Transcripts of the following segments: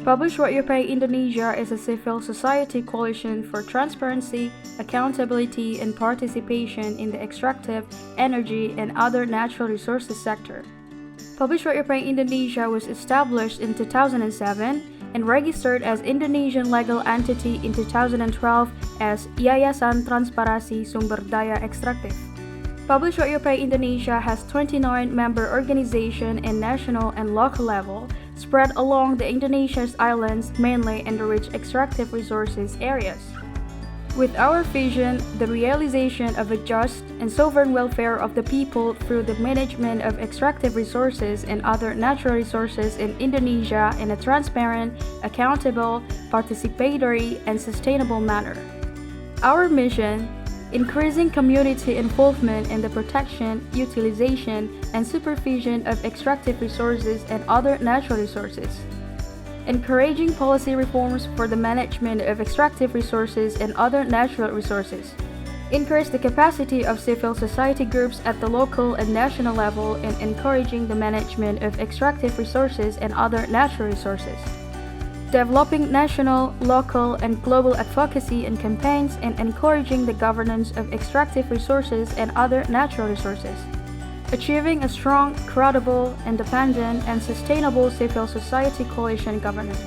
PWYP Indonesia is a civil society coalition for transparency, accountability, and participation in the extractive, energy, and other natural resources sector. PWYP Indonesia was established in 2007 and registered as Indonesian legal entity in 2012 as Yayasan Transparasi Sumber Daya Ekstraktif. PWYP Indonesia has 29 member organizations in national and local level, spread along the Indonesia's islands, mainly in the rich extractive resources areas. With our vision, the realization of a just and sovereign welfare of the people through the management of extractive resources and other natural resources in Indonesia in a transparent, accountable, participatory, and sustainable manner. Our mission: increasing community involvement in the protection, utilization, and supervision of extractive resources and other natural resources. Encouraging policy reforms for the management of extractive resources and other natural resources. Increase the capacity of civil society groups at the local and national level in encouraging the management of extractive resources and other natural resources. Developing national, local, and global advocacy and campaigns and encouraging the governance of extractive resources and other natural resources. Achieving a strong, credible, independent, and sustainable civil society coalition governance.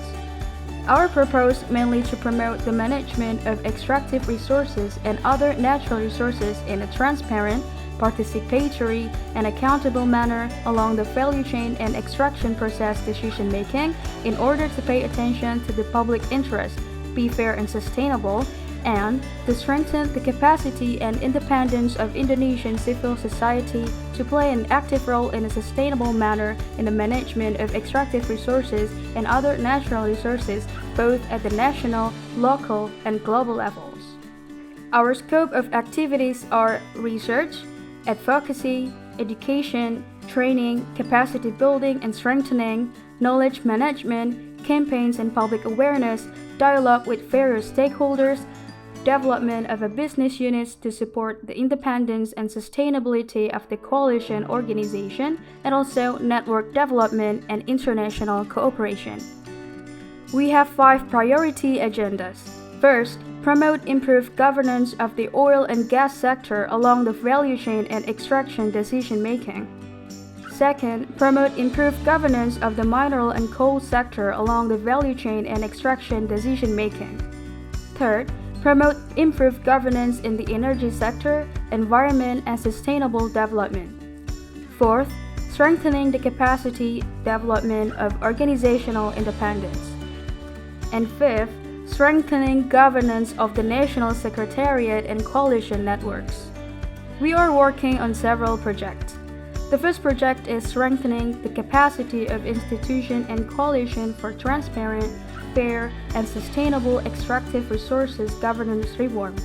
Our purpose mainly to promote the management of extractive resources and other natural resources in a transparent, participatory, and accountable manner along the value chain and extraction process decision-making in order to pay attention to the public interest, be fair and sustainable, and to strengthen the capacity and independence of Indonesian civil society to play an active role in a sustainable manner in the management of extractive resources and other natural resources both at the national, local, and global levels. Our scope of activities are research, advocacy, education, training, capacity building and strengthening, knowledge management, campaigns and public awareness, dialogue with various stakeholders, development of a business units to support the independence and sustainability of the coalition organization, and also network development and international cooperation. We have 5 priority agendas. First, promote improved governance of the oil and gas sector along the value chain and extraction decision-making. Second, promote improved governance of the mineral and coal sector along the value chain and extraction decision-making. Third, promote improved governance in the energy sector, environment, and sustainable development. Fourth, strengthening the capacity development of organizational independence. And fifth, strengthening governance of the National Secretariat and coalition networks. We are working on several projects. The first project is strengthening the capacity of institution and coalition for transparent, fair, and sustainable extractive resources governance reform.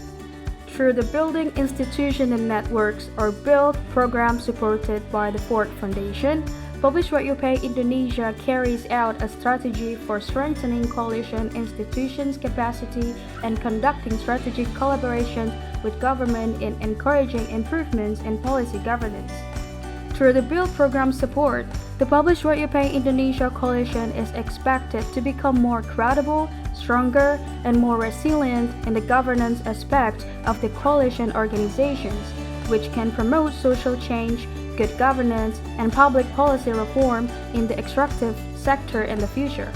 Through the Building Institution and Networks or BUILD program supported by the Ford Foundation, PWYP Indonesia carries out a strategy for strengthening coalition institutions' capacity and conducting strategic collaboration with government in encouraging improvements in policy governance. Through the BUILD program support, the PWYP Indonesia coalition is expected to become more credible, stronger, and more resilient in the governance aspect of the coalition organizations, which can promote social change, good governance, and public policy reform in the extractive sector in the future.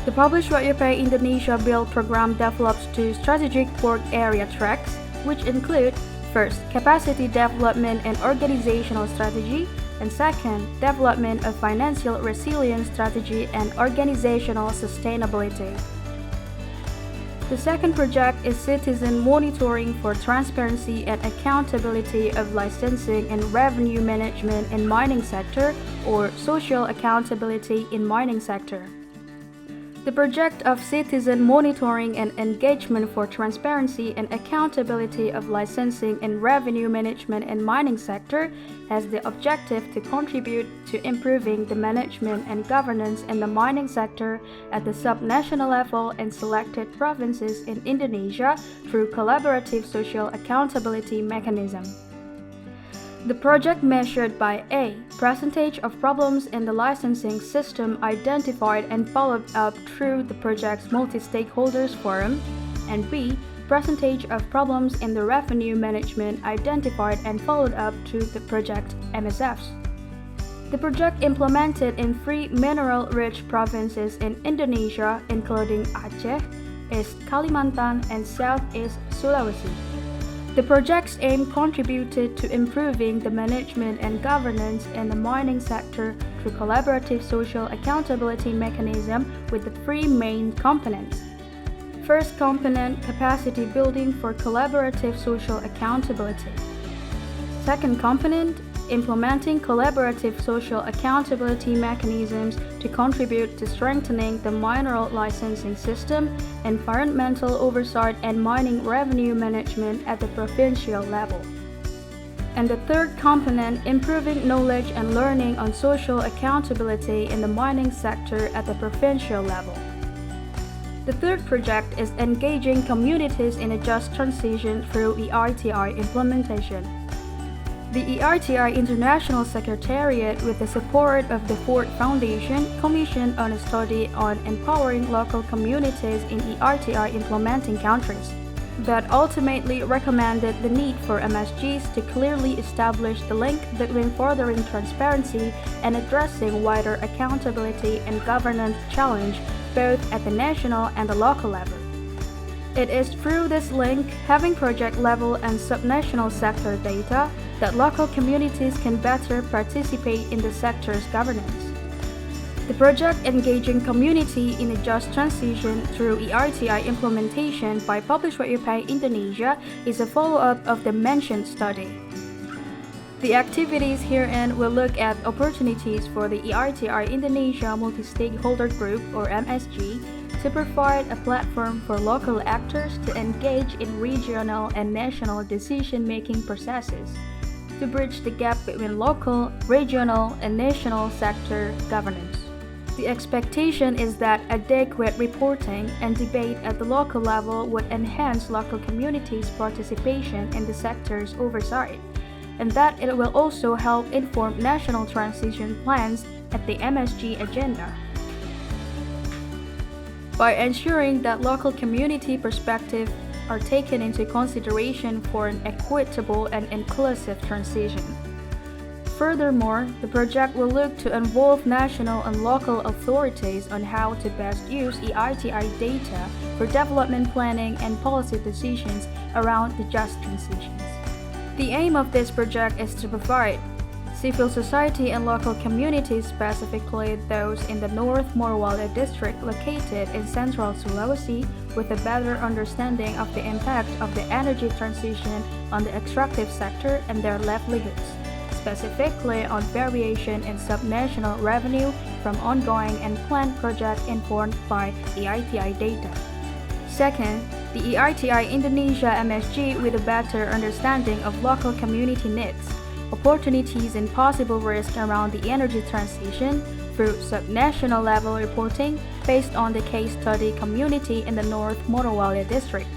The PWYP Indonesia BUILD program develops 2 strategic work area tracks, which include: first, capacity development and organizational strategy, and second, development of financial resilience strategy and organizational sustainability. The second project is citizen monitoring for transparency and accountability of licensing and revenue management in mining sector, or social accountability in mining sector. The project of citizen monitoring and engagement for transparency and accountability of licensing and revenue management in mining sector has the objective to contribute to improving the management and governance in the mining sector at the subnational level in selected provinces in Indonesia through collaborative social accountability mechanism. The project measured by A. Percentage of problems in the licensing system identified and followed up through the project's multi-stakeholders forum, and B. Percentage of problems in the revenue management identified and followed up through the project MSFs. The project implemented in 3 mineral-rich provinces in Indonesia, including Aceh, East Kalimantan, and Southeast Sulawesi. The project's aim contributed to improving the management and governance in the mining sector through collaborative social accountability mechanism with the 3 main components. First component, capacity building for collaborative social accountability. Second component, implementing collaborative social accountability mechanisms to contribute to strengthening the mineral licensing system, environmental oversight, and mining revenue management at the provincial level. And the third component, improving knowledge and learning on social accountability in the mining sector at the provincial level. The third project is engaging communities in a just transition through ERTI implementation. The ERTI International Secretariat, with the support of the Ford Foundation, commissioned on a study on empowering local communities in ERTI implementing countries, that ultimately recommended the need for MSGs to clearly establish the link between furthering transparency and addressing wider accountability and governance challenge both at the national and the local level. It is through this link, having project level and subnational sector data, that local communities can better participate in the sector's governance. The project engaging community in a just transition through ERTI implementation by PWYP Indonesia is a follow-up of the mentioned study. The activities herein will look at opportunities for the ERTI Indonesia Multi-Stakeholder Group or MSG to provide a platform for local actors to engage in regional and national decision-making processes, to bridge the gap between local, regional, and national sector governance. The expectation is that adequate reporting and debate at the local level would enhance local communities' participation in the sector's oversight, and that it will also help inform national transition plans at the MSG agenda. By ensuring that local community perspectives are taken into consideration for an equitable and inclusive transition. Furthermore, the project will look to involve national and local authorities on how to best use ERTI data for development planning and policy decisions around the just transitions. The aim of this project is to provide civil society and local communities, specifically those in the North Morowali district located in central Sulawesi, with a better understanding of the impact of the energy transition on the extractive sector and their livelihoods, specifically on variation in subnational revenue from ongoing and planned projects informed by ERTI data. Second, the ERTI Indonesia MSG with a better understanding of local community needs, opportunities and possible risks around the energy transition through subnational level reporting based on the case study community in the North Morowali district.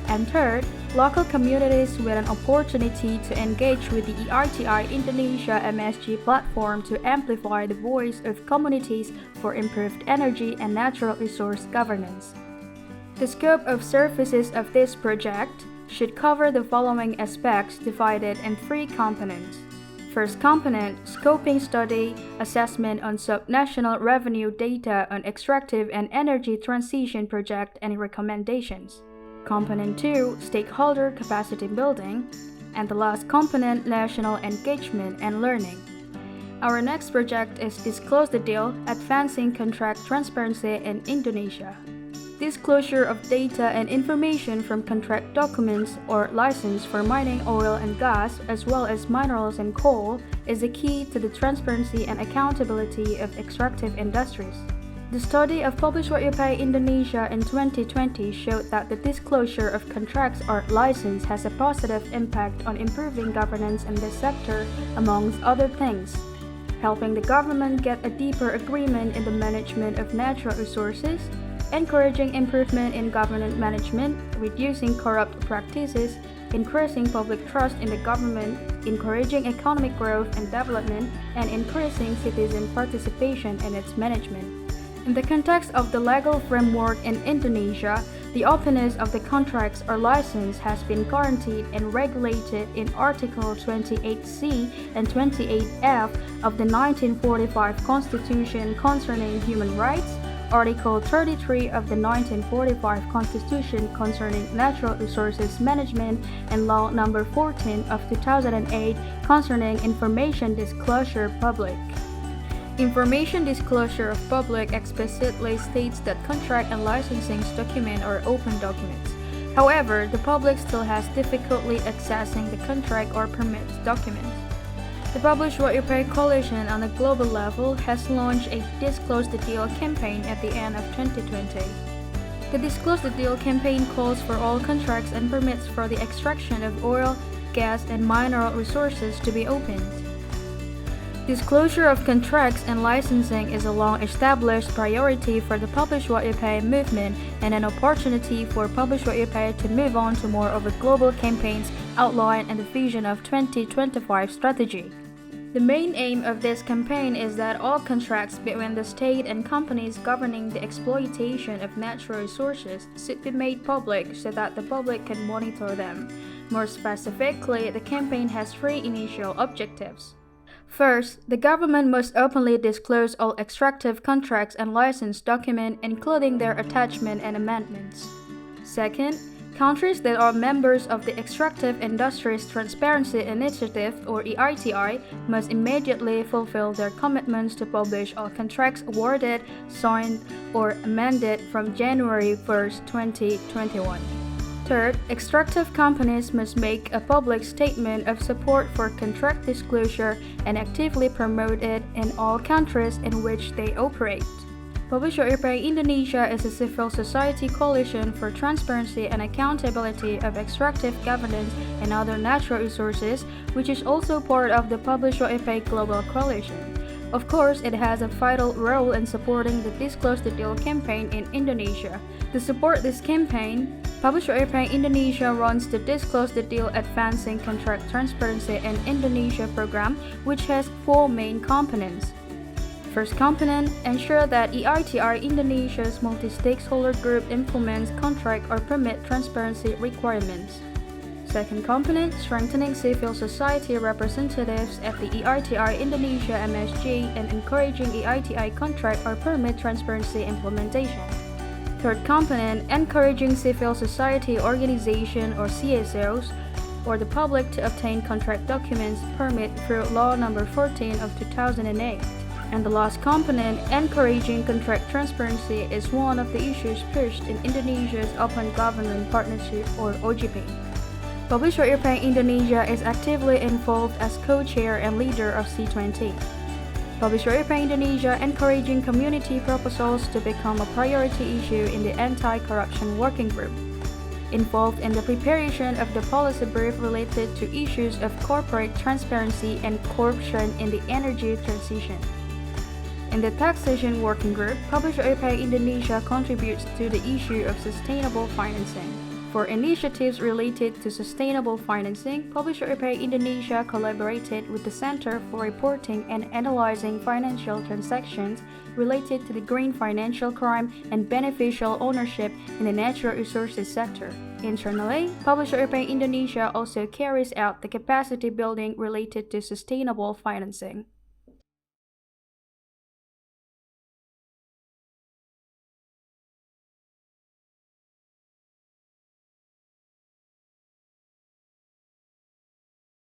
And third, local communities with an opportunity to engage with the ERTI Indonesia MSG platform to amplify the voice of communities for improved energy and natural resource governance. The scope of services of this project should cover the following aspects divided in 3 components. First component, scoping study, assessment on subnational revenue data on extractive and energy transition project and recommendations. Component 2, stakeholder capacity building. And the last component, national engagement and learning. Our next project is Disclose the Deal, Advancing Contract Transparency in Indonesia. Disclosure of data and information from contract documents or license for mining oil and gas, as well as minerals and coal, is a key to the transparency and accountability of extractive industries. The study of PWYP Indonesia in 2020 showed that the disclosure of contracts or license has a positive impact on improving governance in this sector, amongst other things, helping the government get a deeper agreement in the management of natural resources, encouraging improvement in government management, reducing corrupt practices, increasing public trust in the government, encouraging economic growth and development, and increasing citizen participation in its management. In the context of the legal framework in Indonesia, the openness of the contracts or license has been guaranteed and regulated in Article 28C and 28F of the 1945 Constitution concerning human rights, Article 33 of the 1945 Constitution concerning natural resources management, and Law No. 14 of 2008 concerning information disclosure public. Information disclosure of public explicitly states that contract and licensing documents are open documents. However, the public still has difficulty accessing the contract or permits documents. The PWYP Coalition on a global level has launched a Disclose the Deal campaign at the end of 2020. The Disclose the Deal campaign calls for all contracts and permits for the extraction of oil, gas, and mineral resources to be opened. Disclosure of contracts and licensing is a long-established priority for the PWYP movement and an opportunity for PWYP to move on to more of a global campaigns outlined in the Vision of 2025 strategy. The main aim of this campaign is that all contracts between the state and companies governing the exploitation of natural resources should be made public so that the public can monitor them. More specifically, the campaign has three initial objectives. First, the government must openly disclose all extractive contracts and license documents, including their attachment and amendments. Second, countries that are members of the Extractive Industries Transparency Initiative or EITI must immediately fulfill their commitments to publish all contracts awarded, signed, or amended from January 1, 2021. Third, extractive companies must make a public statement of support for contract disclosure and actively promote it in all countries in which they operate. PWYP Indonesia is a civil society coalition for transparency and accountability of extractive governance and other natural resources, which is also part of the PWYP Global Coalition. Of course, it has a vital role in supporting the Disclose the Deal campaign in Indonesia. To support this campaign, PWYP Indonesia runs the Disclose the Deal Advancing Contract Transparency in Indonesia program, which has four main components. First component, ensure that EITI Indonesia's multi-stakeholder group implements contract or permit transparency requirements. Second component, strengthening civil society representatives at the EITI Indonesia MSG and encouraging EITI contract or permit transparency implementation. Third component, encouraging civil society organization or CSOs or the public to obtain contract documents permit through Law No. 14 of 2008. And the last component, encouraging contract transparency, is one of the issues pushed in Indonesia's Open Government Partnership or OGP. PWYP Indonesia is actively involved as co-chair and leader of C20. PWYP Indonesia encouraging community proposals to become a priority issue in the anti-corruption working group. Involved in the preparation of the policy brief related to issues of corporate transparency and corruption in the energy transition. In the taxation working group, PWYP Indonesia contributes to the issue of sustainable financing. For initiatives related to sustainable financing, PWYP Indonesia collaborated with the Center for Reporting and Analyzing Financial Transactions related to the green financial crime and beneficial ownership in the natural resources sector. Internally, PWYP Indonesia also carries out the capacity building related to sustainable financing.